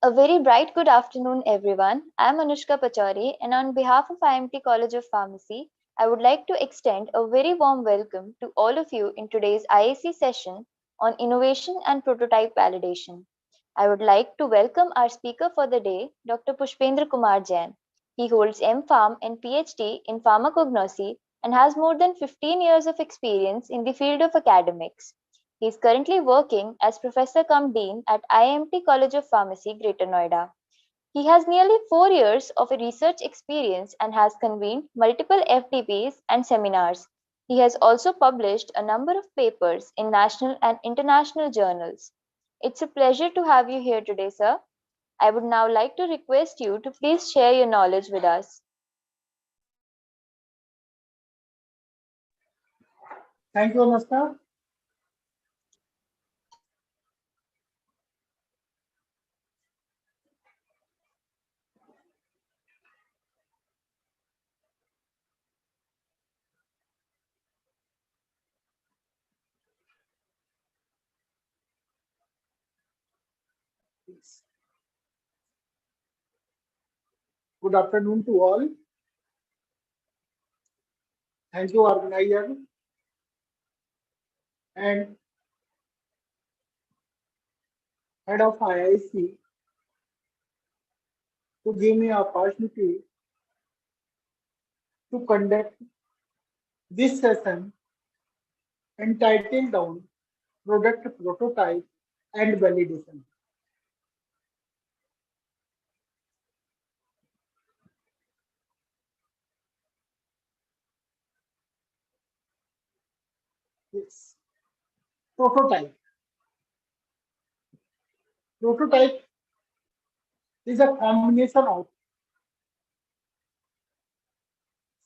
A very bright good afternoon, everyone. I am Anushka Pachauri, and on behalf of IMT College of Pharmacy, I would like to extend a very warm welcome to all of you in today's IAC session on innovation and prototype validation. I would like to welcome our speaker for the day, Dr. Pushpendra Kumar Jain. He holds MPharm and PhD in pharmacognosy and has more than 15 years of experience in the field of academics. He is currently working as Professor cum Dean at IMT College of Pharmacy, Greater Noida. He has nearly 4 years of research experience and has convened multiple FDPs and seminars. He has also published a number of papers in national and international journals. It's a pleasure to have you here today, sir. I would now like to request you to please share your knowledge with us. Thank you, Anushka. Good afternoon to all. Thank you, organizer and head of IIC, to give me opportunity to conduct this session entitled on product prototype and validation. Yes. Prototype. Prototype is a combination of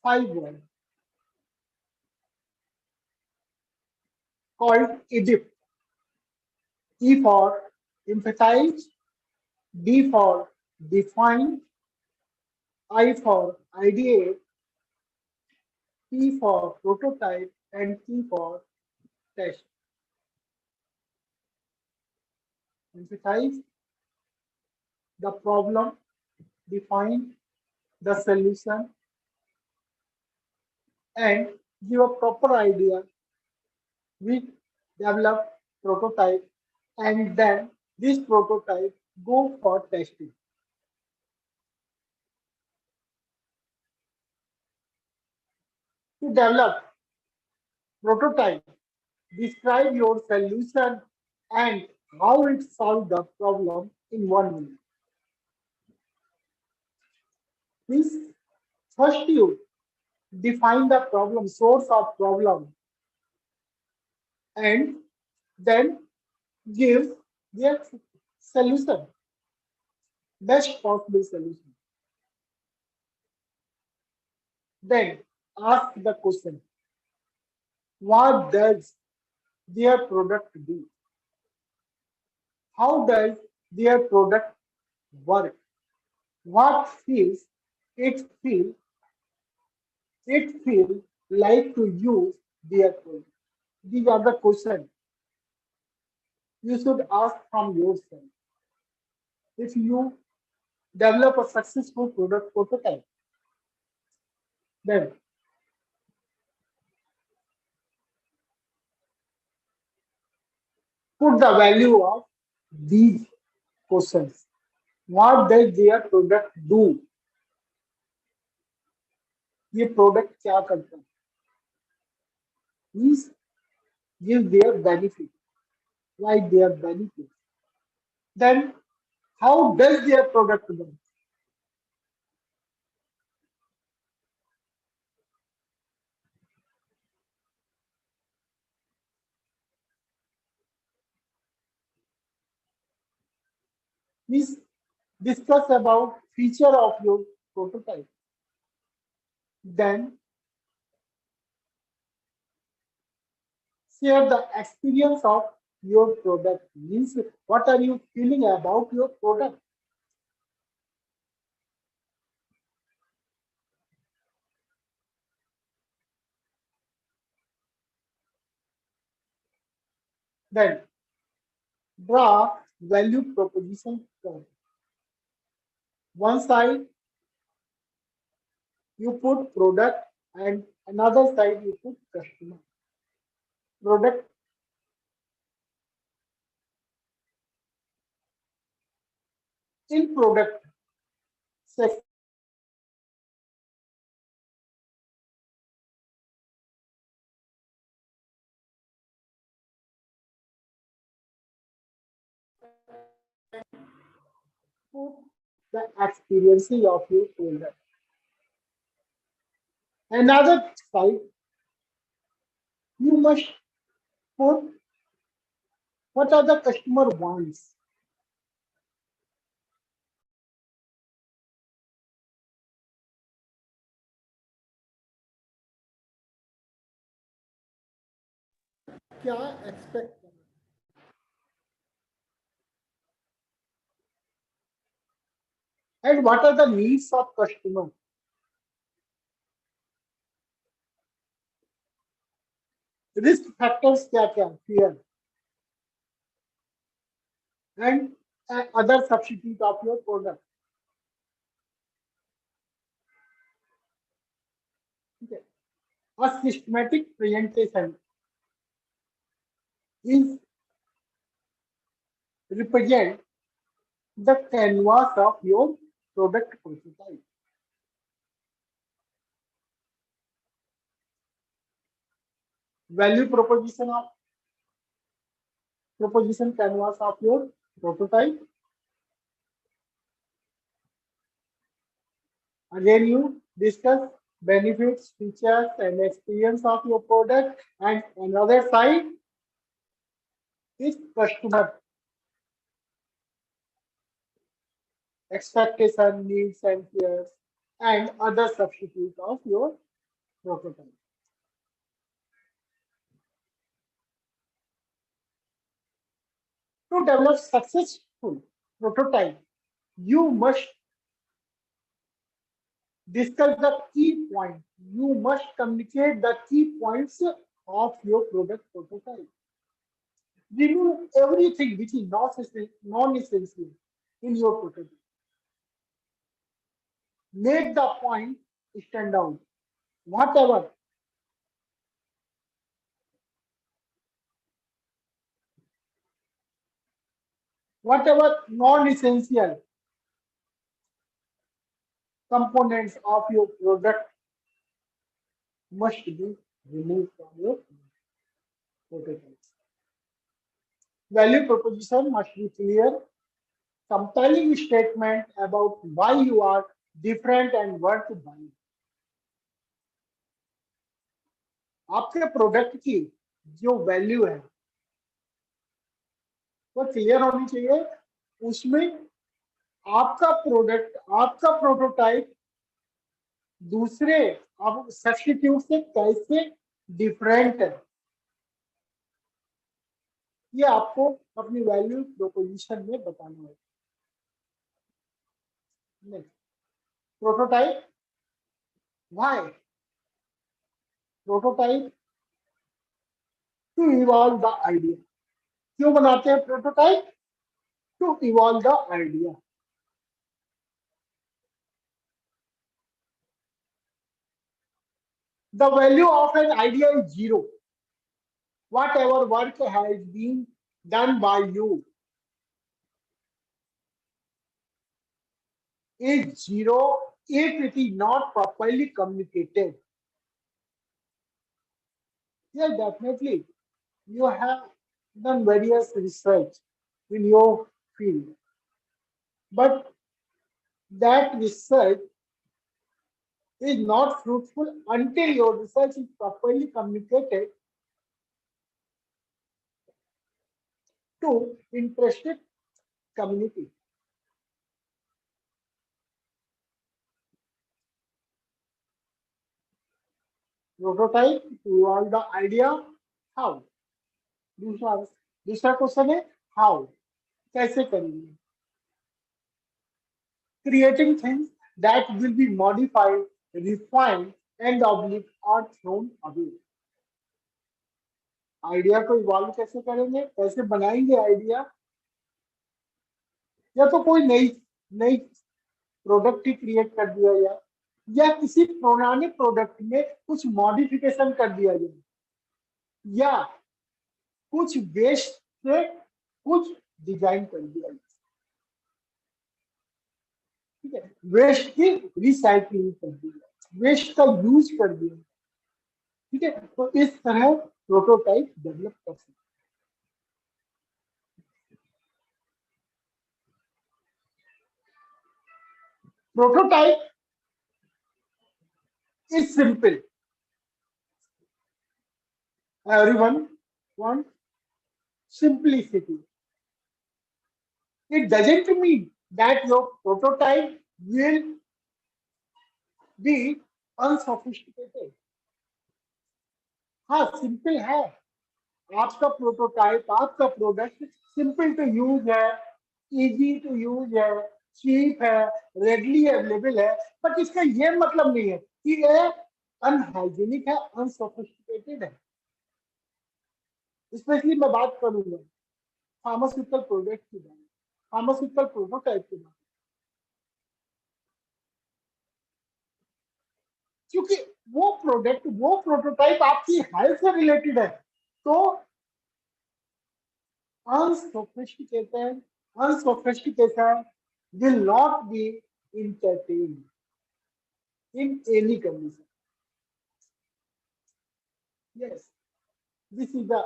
5 words called EDIP. E for emphasize, D for define, I for ideate, P for prototype, and T for test. Emphasize the problem, define the solution, and give a proper idea. We develop prototype, and then this prototype go for testing. To develop prototype, describe your solution and how it solves the problem in 1 minute. Please, first you define the problem, source of problem, and then give their solution, best possible solution. Then ask the question, what does their product do? How does their product work? What feels it feel it feel like to use their product? These are the questions you should ask from yourself. If you develop a successful product prototype, then put the value of these questions. What does their product do? ये product क्या करता है? Please give their benefit, like their benefit. Then how does their product work? Please discuss about feature of your prototype. Then share the experience of your product. Means what are you feeling about your product? Then draw value proposition. One side you put product and another side you put customer. Product in product section, put the experiences of your product. Another side you must put what are the customer wants. क्या expect and what are the needs of customer. Risk factors क्या क्या fear and other substitute of your product. Okay. A systematic presentation is represent the canvas of your product prototype. Value proposition canvas of your prototype. Again, you discuss benefits, features, and experience of your product. And another side is customer expectation, needs, and fears, and other substitute of your prototype. To develop successful prototype, you must discuss the key point. You must communicate the key points of your product prototype. Remove everything which is non-essential in your prototype. Make the point stand out. Whatever, whatever non-essential components of your product must be removed from your prototype. Value proposition must be clear, compelling statement about why you are different and worth buying. आपके product की जो value है वो clear होनी चाहिए उसमें आपका product आपका प्रोटोटाइप दूसरे आप सब्स्टिट्यूट से कैसे डिफरेंट है ये आपको अपनी वैल्यू प्रोपोजिशन में बताना है next prototype why prototype to evolve the idea क्यों बनाते हैं prototype to evolve the idea the value of an idea is zero whatever work has been done by you is zero if it is not properly communicated. Yes, definitely. You have done various research in your field, but that research is not fruitful until your research is properly communicated to interested community. Prototype to evolve the idea. How? दूसरा दूसरा question है how कैसे करेंगे creating things that will be modified, refined, and oblique are thrown away. Idea को evolve कैसे करेंगे कैसे बनाएंगे आइडिया या तो कोई नई नई प्रोडक्ट ही क्रिएट कर दिया जाए या किसी पुराने प्रोडक्ट में कुछ मॉडिफिकेशन कर दिया जाए या कुछ वेस्ट से कुछ डिजाइन कर दिया जाए। ठीक है, वेस्ट की रिसाइकलिंग कर दी जाए, वेस्ट का यूज कर दिया। ठीक है, तो इस तरह प्रोटोटाइप डेवलप कर सकते। Prototype is simple. Everyone wants simplicity. It doesn't mean that your prototype will be unsophisticated. हाँ, सिंपल है। आपका प्रोटोटाइप, आपका प्रोडक्ट सिंपल टू यूज है, इजी टू यूज है, चीप है, रेडली अवेलेबल है, बट इसका ये मतलब नहीं है कि ये अनहाइजीनिक है, अनसोफिस्टिकेटेड है। स्पेशली मैं बात करूंगा फार्मास्यूटिकल प्रोडक्ट की बात, फार्मास्यूटिकल प्रोटोटाइप की बात, क्योंकि वो प्रोडक्ट, वो प्रोटोटाइप आपकी हेल्थ से रिलेटेड है, तो unsophisticated, unsophistication will not be entertained in any condition. Yes, this is the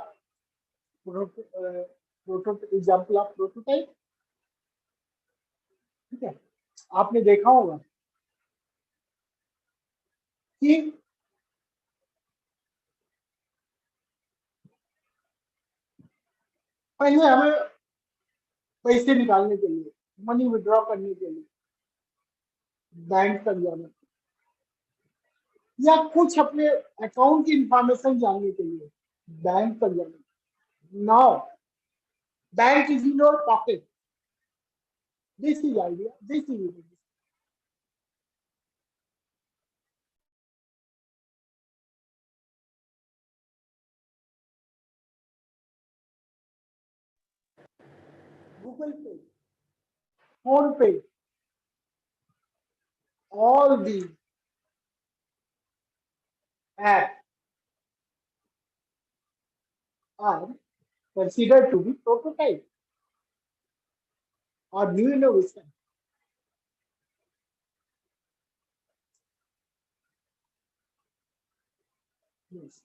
example of prototype. ठीक है, आपने देखा होगा कि पहले हमें पैसे निकालने के लिए, मनी विड्रॉ करने के लिए बैंक तक जाना या कुछ अपने अकाउंट की इंफॉर्मेशन जानने के लिए बैंक तक जाना। Now bank is in your pocket. This is idea, this is Google पे, फोन पे, all these apps are considered to be prototype or new innovation. Yes.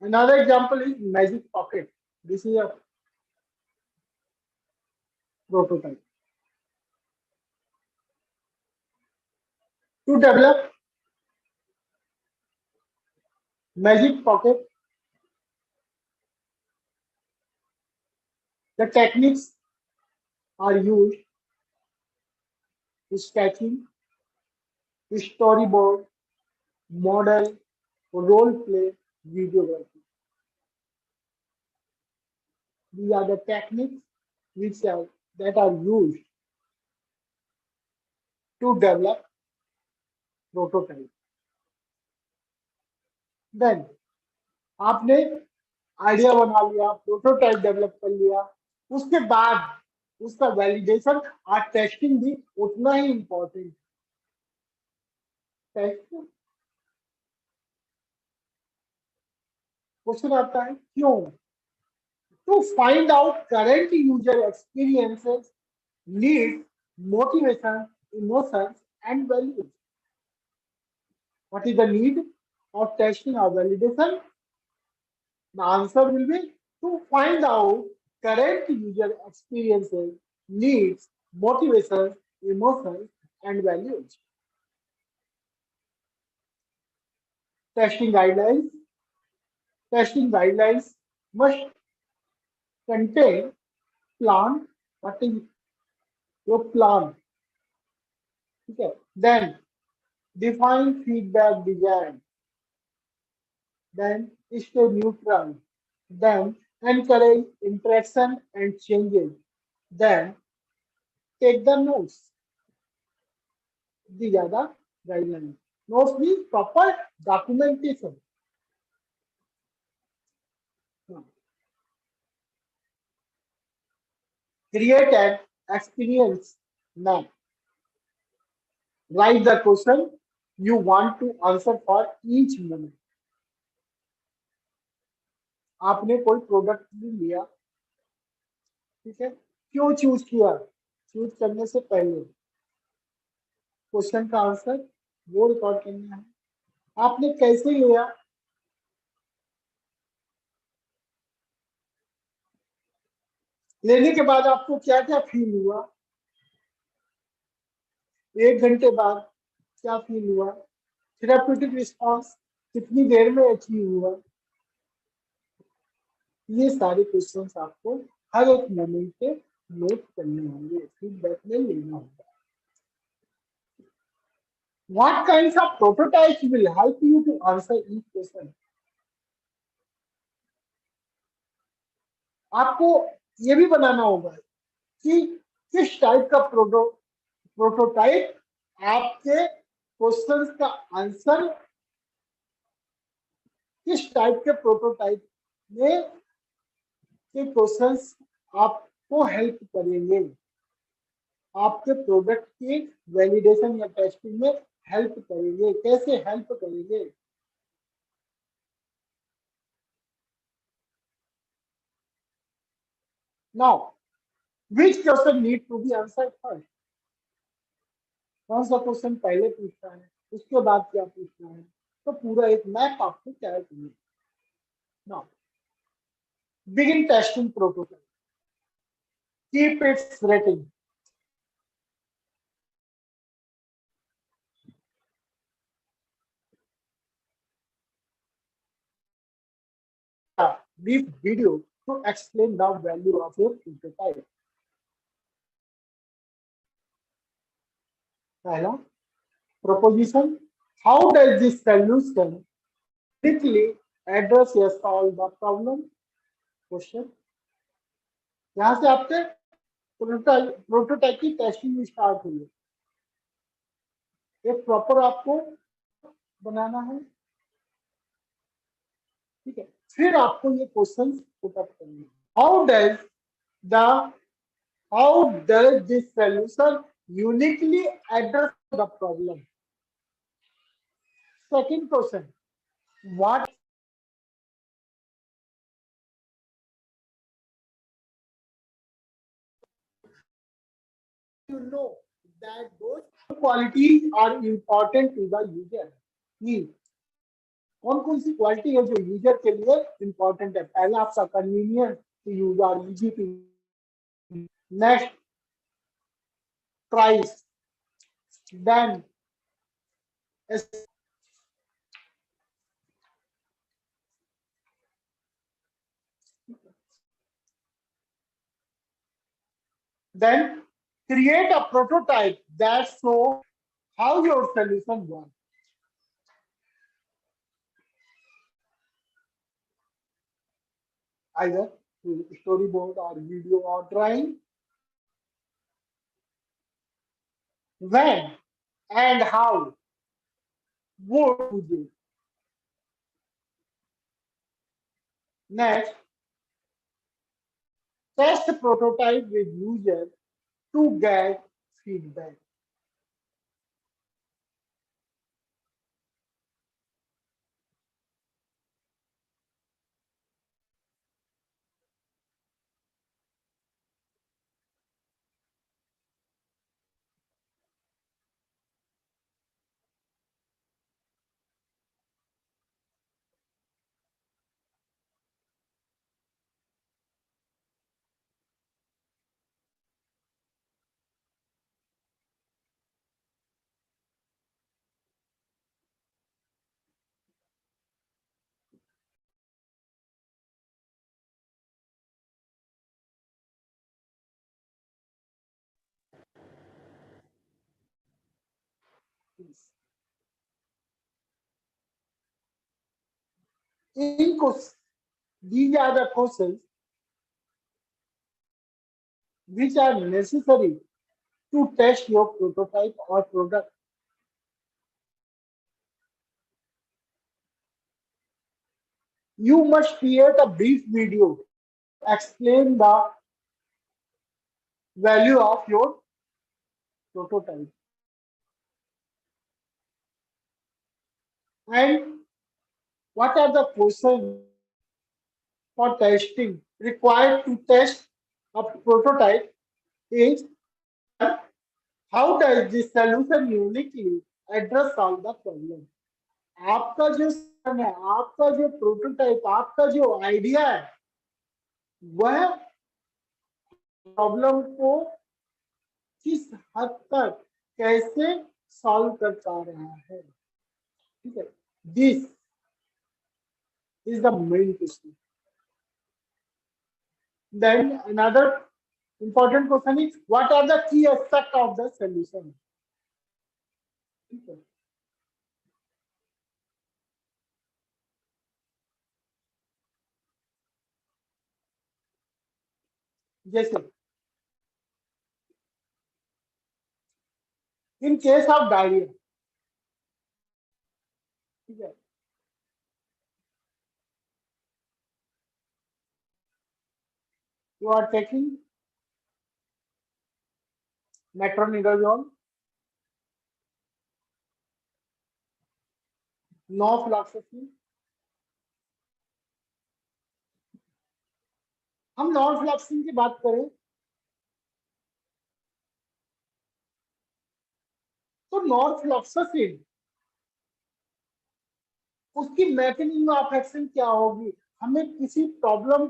Another example is Magic Pocket. This is a prototype. To develop Magic Pocket, the techniques are used: sketching, storyboard, model, role play, videography. These are the techniques that are used to develop prototype. Then आपने idea बना लिया, prototype develop कर लिया, उसके बाद उसका validation और testing भी उतना ही इंपॉर्टेंट है। क्वेश्चन आता है क्यों? To find out current user experiences, need, motivation, emotions and values. What is the need of testing और validation? The answer will be to find out current user experiences, needs, motivations, emotions, and values. Testing guidelines. Testing guidelines must contain plan. What is your plan? Okay. Then define feedback design. Then stay neutral. Then encourage interaction and changes. Then take the notes. These are the guidelines. Notes means proper documentation. Create an experience map. Write the question you want to answer for each moment. आपने कोई product भी लिया, ठीक है, क्यों choose किया, choose करने से पहले क्वेश्चन का आंसर वो रिकॉर्ड करना है। आपने कैसे लिया, लेने के बाद आपको क्या क्या फील हुआ, 1 घंटे बाद क्या फील हुआ, थेराप्यूटिक रिस्पॉन्स कितनी देर में अचीव हुआ। ये सारे क्वेश्चंस आपको हर एक मोमेंट पे नोट करने होंगे, फीडबैक में लेना होगा। What kinds of prototypes will help you to answer each question? आपको ये भी बनाना होगा कि किस टाइप का प्रोटोटाइप आपके क्वेश्चंस का आंसर, किस टाइप के प्रोटोटाइप में के क्वेश्चंस आपको हेल्प करेंगे, आपके प्रोडक्ट की वैलिडेशन या टेस्टिंग में हेल्प करेंगे, कैसे हेल्प करेंगे। Now which question need to be answered first, कौन सा क्वेश्चन पहले पूछना है, उसके बाद क्या पूछना है, तो पूरा एक मैप आपको तैयार करना है। Now begin testing prototype, keep its rating, brief video to explain the value of your prototype. पहला proposition, how does this solution uniquely address or solve the problem? Question, यहाँ से आपके प्रोटोटाइप की टेस्टिंग स्टार्ट हुई है। एक proper आपको बनाना है, ठीक है, फिर आपको ये क्वेश्चन पुट अप करने हैं। The how does this solution uniquely address the problem. Second question, what you know that those qualities are important to the user, कि कौन कौन सी क्वालिटी है जो यूजर के लिए इंपॉर्टेंट है। पहला आपका कन्वीनियंस टू यूज और easy to, next price, then then create a prototype that shows how your solution works. Either through storyboard or video or drawing. When and how would you do? Next, test the prototype with users to get feedback. In these are the questions which are necessary to test your prototype or product. You must create a brief video, explain the value of your prototype. And what are the questions for testing required to test a prototype is one, how does this solution uniquely address all the problem? आपका जो solution है, आपका जो prototype, आपका जो idea है, वह problem को किस हद तक कैसे सॉल्व कर पा रहा है, ठीक है? This is the main question. Then another important question is what are the key aspects of the solution? ठीक है? जैसे इन केस ऑफ डायरिया, ठीक है, you are taking metronidazole, norfloxacin. हम नॉर्फ्लॉक्सिन की बात करें तो नॉर्फ्लॉक्सासिन उसकी मैकेनिज्म ऑफ एक्शन क्या होगी? हमें किसी प्रॉब्लम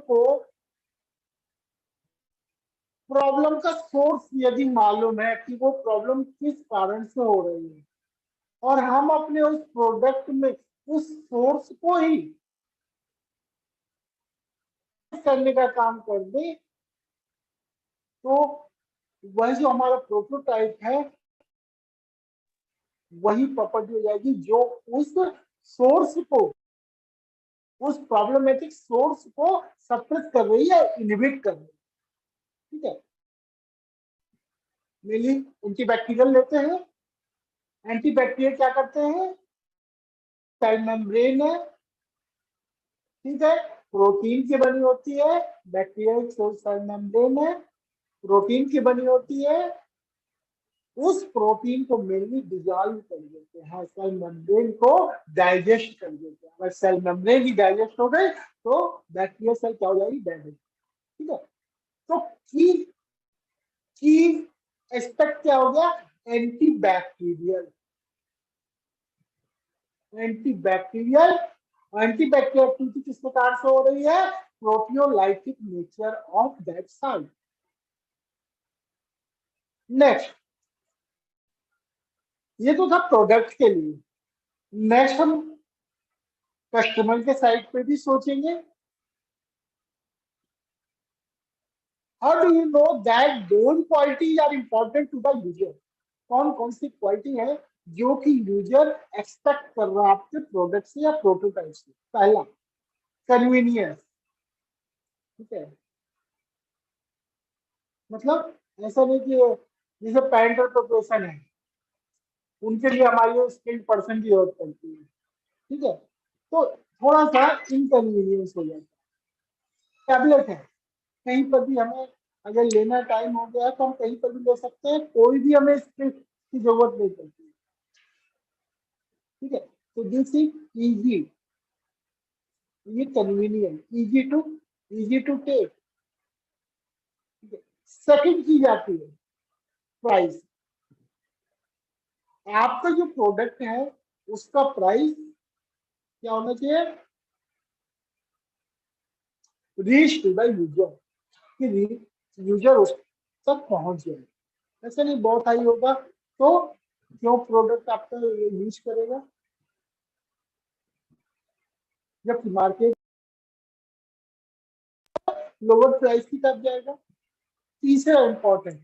का सोर्स यदि मालूम है कि वो प्रॉब्लम किस कारण से हो रही है और हम अपने उस प्रोडक्ट में उस सोर्स को ही करने का काम कर दे तो वह जो हमारा प्रोटोटाइप है वही प्रॉपर्टी हो जाएगी जो उस सोर्स को, उस प्रॉब्लमेटिक सोर्स को सप्रेस कर रही है, इनहिबिट कर रही है, ठीक है? मेनली एंटीबैक्टीरियल लेते हैं. एंटीबैक्टीरियल क्या करते हैं? सेल मेम्ब्रेन है, ठीक है, प्रोटीन की बनी होती है. बैक्टीरियल सेल मेम्ब्रेन है, प्रोटीन की बनी होती है. उस प्रोटीन को मेनली डिजॉल्व कर देते हैं, सेल मेम्ब्रेन को डाइजेस्ट कर देते हैं. अगर सेल मेम्ब्रेन ही डाइजेस्ट हो गई तो बैक्टीरियल सेल क्या हो जाएगी? डैमेज, ठीक है? तो की एस्पेक्ट क्या हो गया? एंटीबैक्टीरियल. एंटीबैक्टीरियल एक्टिविटी किस प्रकार से हो रही है? Proteolytic nature of that site. Next, ये तो था प्रोडक्ट के लिए. नेक्स्ट हम कस्टमर के साइड पे भी सोचेंगे. How do you know that those qualities are important to the user? कौन कौन सी क्वालिटी है जो कि यूजर एक्सपेक्ट कर रहा है आपके प्रोडक्ट से या प्रोटोटाइप से? पहला, कन्वीनियंस, ठीक है. मतलब ऐसा नहीं कि जैसे पेरेंटल प्रोपोर्शन है, उनके लिए हमारी स्किल्ड पर्सन की जरूरत पड़ती है, ठीक है? तो थोड़ा सा इनकन्वीनियंस हो जाता है. टैबलेट है, कहीं पर भी हमें अगर लेना टाइम हो गया तो हम कहीं पर भी ले सकते हैं, कोई भी हमें स्क्रिप्ट की जरूरत नहीं पड़ती, ठीक है? तो दिस इज इजी, ये convenient, easy to take. Second चीज आती है प्राइस. आपका जो प्रोडक्ट है उसका प्राइस क्या होना चाहिए? रीच टू द यूजर, कि यूजर उस तक पहुंच जाए. ऐसा नहीं बहुत हाई होगा तो क्यों प्रोडक्ट आपका यूज करेगा, जबकि मार्केट लोअर प्राइस की तरफ जाएगा. तीसरा इंपॉर्टेंट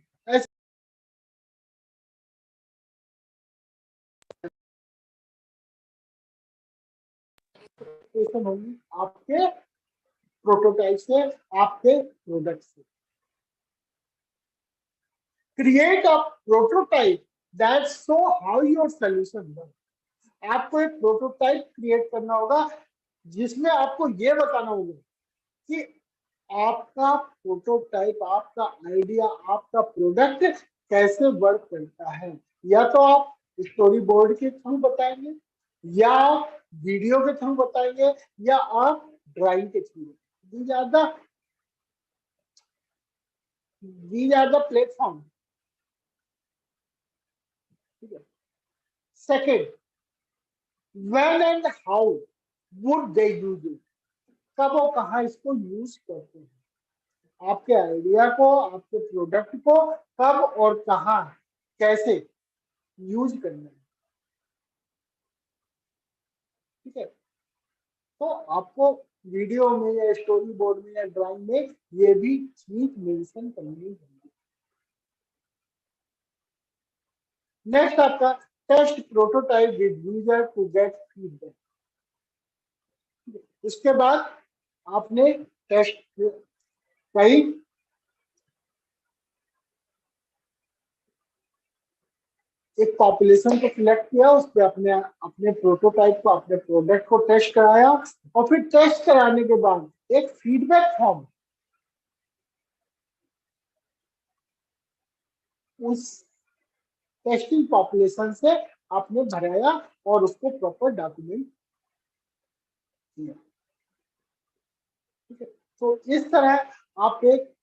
एक्सपेक्टेशन होगी आपके प्रोटोटाइप से, आपके प्रोडक्ट से. Create a prototype that show how your solution work. आपको एक प्रोटोटाइप क्रिएट करना होगा जिसमें आपको ये बताना होगा कि आपका प्रोटोटाइप, आपका आइडिया, आपका प्रोडक्ट कैसे वर्क करता है. या तो आप स्टोरी बोर्ड के थ्रू बताएंगे या वीडियो के थ्रू बताएंगे या आप ड्राइंग के थ्रू। These are the these are the platform. ठीक है। Second, when and how would they use it, कब और कहाँ इसको यूज करते हैं, आपके आइडिया को, आपके प्रोडक्ट को कब और कहाँ कैसे यूज करना है। ठीक है। तो आपको वीडियो में या स्टोरी बोर्ड में या ड्राइंग में ये भी चीज मेंशन करनी है। नेक्स्ट आपका test prototype with user to get feedback. उसके बाद आपने टेस्ट कई एक पॉपुलेशन को सिलेक्ट किया, उस पर अपने अपने प्रोटोटाइप को, अपने प्रोडक्ट को टेस्ट कराया, और फिर टेस्ट कराने के बाद एक फीडबैक फॉर्म उस टेस्टिंग पॉपुलेशन से आपने भराया और उसको प्रॉपर डॉक्यूमेंट किया। ठीक है। तो इस तरह आप एक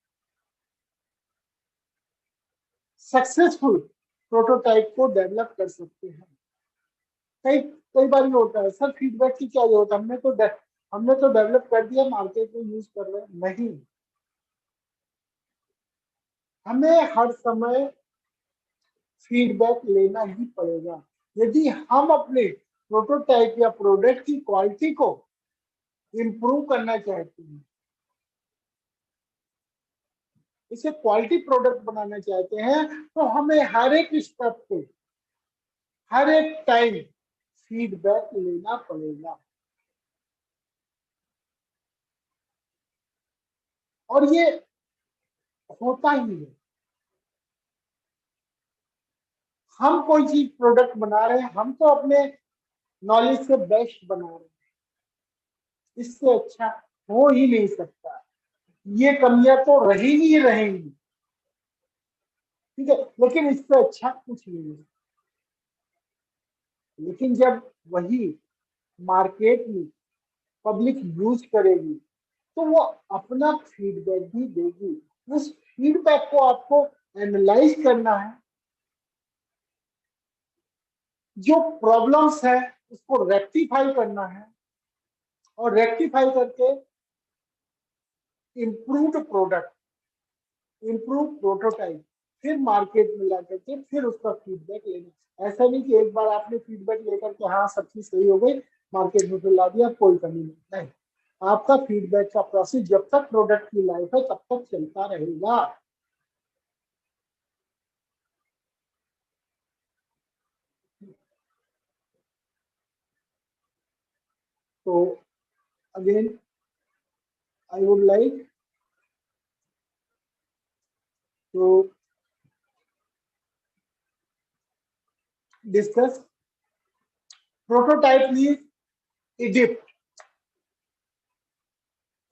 सक्सेसफुल प्रोटोटाइप को डेवलप कर सकते हैं। कई कई बार ये होता है, सर फीडबैक की क्या जरूरत है, हमने तो डेवलप कर दिया, मार्केट में यूज कर रहे हैं। नहीं, हमें हर समय फीडबैक लेना ही पड़ेगा। यदि हम अपने प्रोटोटाइप या प्रोडक्ट की क्वालिटी को इम्प्रूव करना चाहते हैं, इसे क्वालिटी प्रोडक्ट बनाना चाहते हैं, तो हमें हर एक स्टेप पे, हर एक टाइम फीडबैक लेना पड़ेगा। और ये होता ही है। हम कोई चीज प्रोडक्ट बना रहे हैं, हम तो अपने नॉलेज से बेस्ट बना रहे हैं, इससे अच्छा हो ही नहीं सकता। ये कमियां तो रहेंगी ही रहेंगी, ठीक है, लेकिन इससे अच्छा कुछ नहीं है। लेकिन जब वही मार्केट में पब्लिक यूज करेगी, तो वो अपना फीडबैक भी देगी। उस फीडबैक को आपको एनालाइज करना है, जो प्रॉब्लम्स है उसको रेक्टिफाई करना है, और रेक्टिफाई करके इम्प्रूव्ड प्रोडक्ट, इम्प्रूव प्रोटोटाइप, फिर मार्केट में ला करके फिर उसका फीडबैक लेना। ऐसा नहीं कि एक बार आपने फीडबैक लेकर के हाँ सब चीज सही हो गई, मार्केट में फिर ला दिया, कोई कमी नहीं। आपका फीडबैक का प्रोसेस जब तक प्रोडक्ट की लाइफ है तब तक चलता रहेगा। तो again I would like to discuss prototype means Egypt,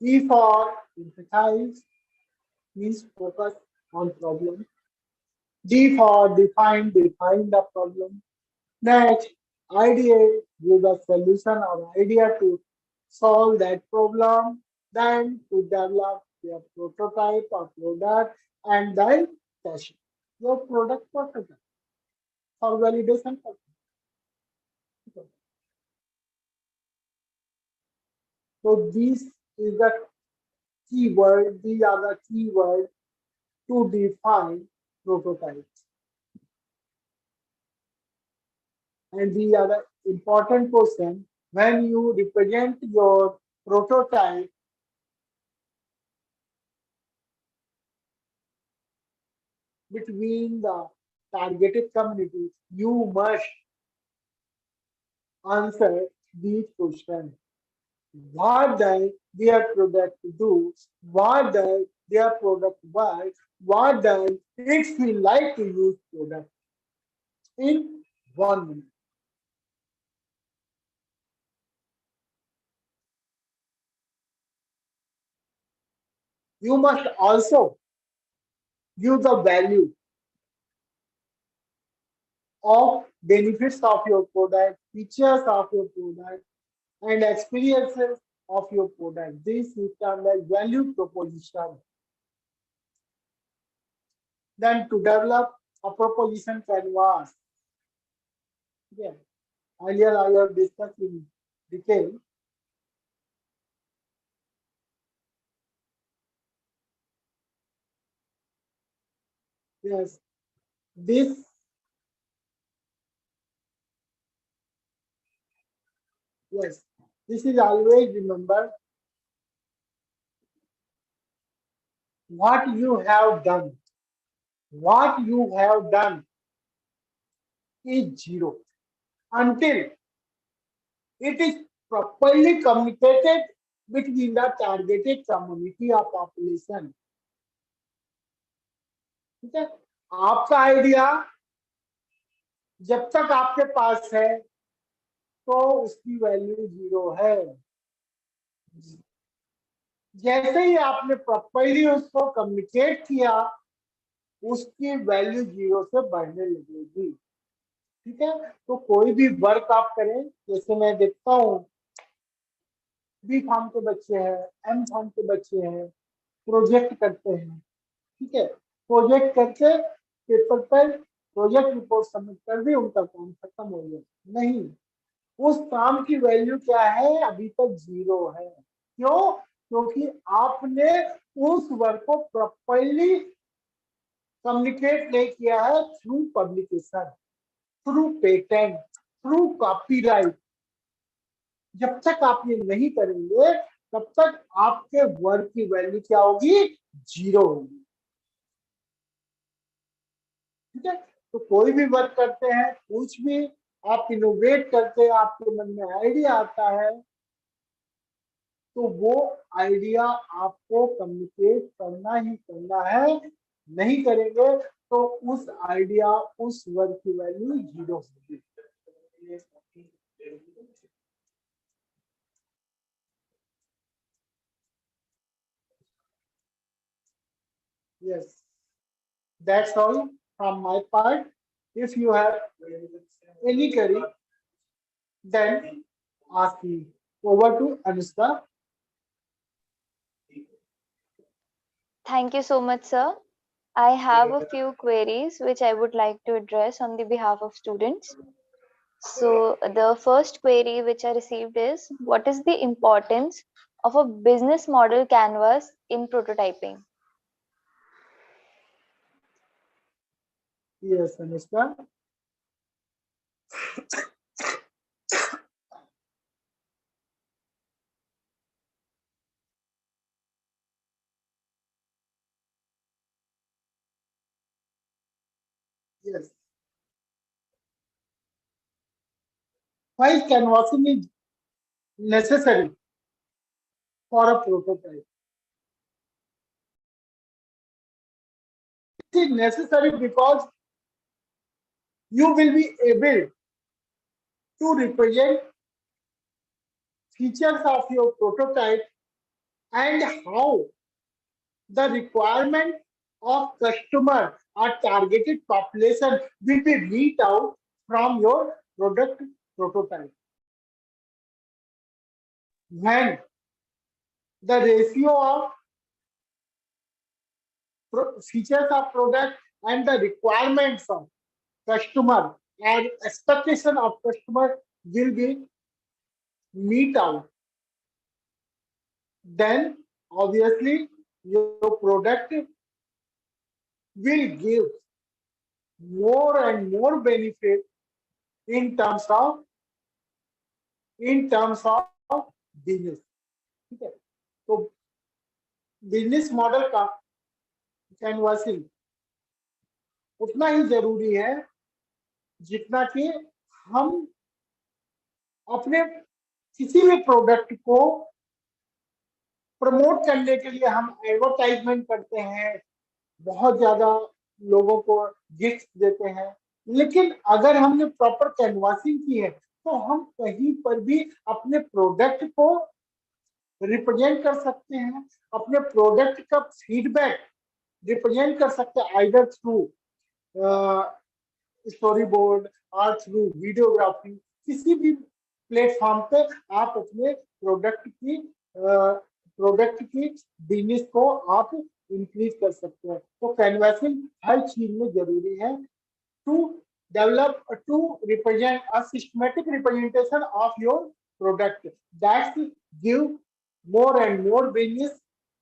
E for empathize means focus on problem. D for define, define the problem. Next, idea, give the solution or idea to solve that problem. Then to develop your prototype or product, and then test your product prototype for validation purpose. So this is the keyword, these are the keywords to define prototypes. And these are the important question when you represent your prototype between the targeted community. You must answer these questions. What does their product do? What does their product work? What does it feel like to use product? In 1 minute. You must also give the value of benefits of your product, features of your product, and experiences of your product. This is termed as value proposition. Then to develop a proposition canvas. Yeah. Earlier I have discussed in detail. Yes. This yes. This is always remember what you have done. What you have done is zero until it is properly communicated between the targeted community or population. ठीक है आपका idea जब तक आपके पास है तो उसकी value zero है जैसे ही आपने प्रॉपरली उसको कम्युनिकेट किया उसकी वैल्यू जीरो से बढ़ने लगेगी ठीक है तो कोई भी वर्क आप करें जैसे मैं देखता हूँ बी फार्म के बच्चे हैं एम फार्म के बच्चे हैं प्रोजेक्ट करते हैं ठीक है प्रोजेक्ट करके पेपर पर प्रोजेक्ट रिपोर्ट सबमिट कर दी उनका काम खत्म हो गया नहीं उस काम की वैल्यू क्या है अभी तक जीरो है क्यों क्योंकि आपने उस वर्क को प्रॉपरली कम्युनिकेट नहीं किया है through publication through patent through copyright जब तक आप ये नहीं करेंगे तब तक आपके वर्क की वैल्यू क्या होगी जीरो होगी ठीक है तो कोई भी वर्क करते हैं कुछ भी आप इनोवेट करते हैं आपके मन में आइडिया आता है तो वो आइडिया आपको कम्युनिकेट करना ही करना है नहीं करेंगे तो उस आइडिया उस वर्क की वैल्यू जीरो होगी yes that's all from my part if you have any query then ask me over to Anushka. Thank you so much, sir. I have a few queries which I would like to address on the behalf of students. So, the first query which I received is what is the importance of a business model canvas in prototyping? Yes, Anushka. Yes. Why canvassing is necessary for a prototype? It is necessary because you will be able to represent features of your prototype and how the requirement of customer or targeted population will be read out from your product prototype. When the ratio of features of product and the requirements of customer and expectation of customer will be meet out, then obviously your product will give more and more benefit in terms of business. ठीक है तो business model का canvassing उतना ही जरूरी है जितना कि हम अपने किसी भी प्रोडक्ट को प्रमोट करने के लिए हम एडवर्टाइजमेंट करते हैं बहुत ज्यादा लोगों को गिफ्ट देते हैं लेकिन अगर हमने प्रॉपर कैनवासिंग की है तो हम कहीं पर भी अपने प्रोडक्ट को रिप्रेजेंट कर सकते हैं अपने प्रोडक्ट का फीडबैक रिप्रेजेंट कर सकते हैं आइदर थ्रू स्टोरी बोर्ड और थ्रू वीडियोग्राफी किसी भी प्लेटफॉर्म पे आप अपने प्रोडक्ट की बिजनेस को आप इंक्रीज कर सकते हैं। तो कैनवासिंग हर चीज में जरूरी है to develop to represent a systematic representation of your product that give more and more business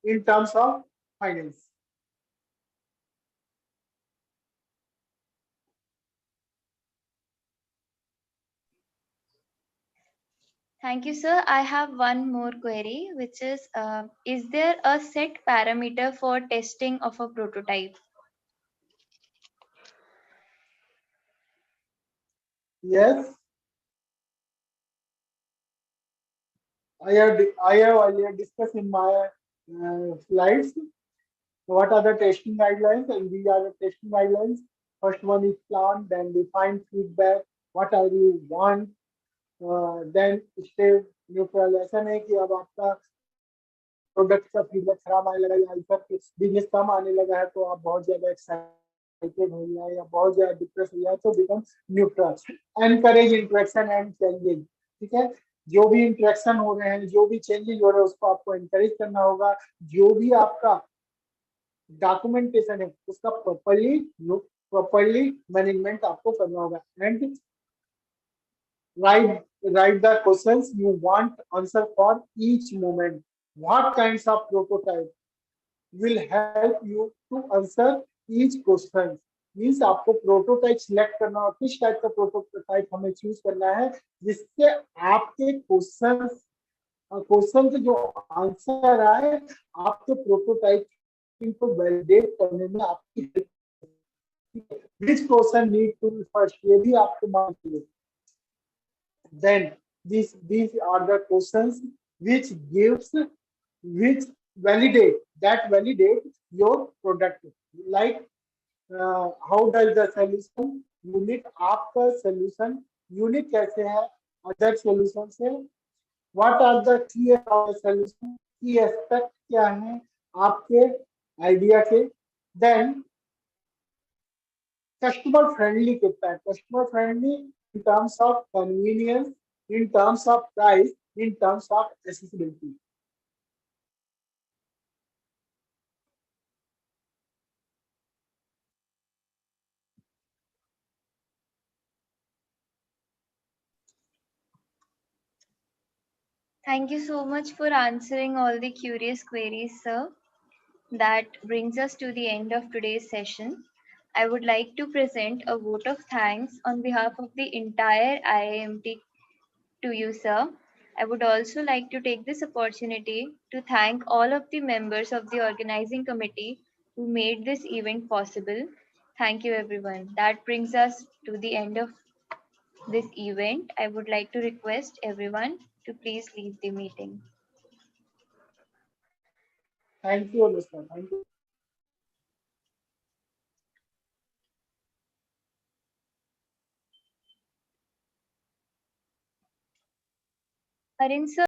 in terms of finance. Thank you, sir. I have one more query, which is there a set parameter for testing of a prototype? Yes, I have earlier discussed in my slides what are the testing guidelines, and these are the testing guidelines. First one is plan, then define feedback, what are you want, then step neutral. ऐसा नहीं कि अब आपका product का feedback खराब आने लगा या इफेक्ट बिजनेस कम आने लगा है तो आप बहुत ज्यादा एक्साइटेड हो जाए या बहुत ज्यादा डिप्रेस हो जाए, तो become neutral. Encourage interaction and changes, ठीक है। जो भी इंटरेक्शन हो रहे हैं, जो भी चेंजेस हो रहे हैं, उसको आपको एनकरेज करना होगा। जो भी आपका डॉक्यूमेंटेशन है उसका प्रॉपरली मैनेजमेंट आपको करना होगा। And write write the questions you want answer for each moment. What kinds of prototype will help you to answer each question? Means आपको प्रोटोटाइप सिलेक्ट करना और किस टाइप का प्रोटोटाइप हमें चूज करना है जिससे आपके क्वेश्चन के जो आंसर आए आपके प्रोटोटाइप को वैलिडेट करने में आपकी which question need to be first, ये भी आपको मान। Then these are the questions which gives which validate your product. Like how does the solution unique आपका solution unique कैसे है other solution से? What are the key of the solution? Key aspect क्या है आपके आइडिया के? Then customer friendly कितना है? Customer friendly in terms of convenience, in terms of price, in terms of accessibility. Thank you so much for answering all the curious queries, sir. That brings us to the end of today's session. I would like to present a vote of thanks on behalf of the entire IIMT to you, sir. I would also like to take this opportunity to thank all of the members of the organizing committee who made this event possible. Thank you, everyone. That brings us to the end of this event. I would like to request everyone to please leave the meeting. Thank you, Anushka. Thank you. Harin sir,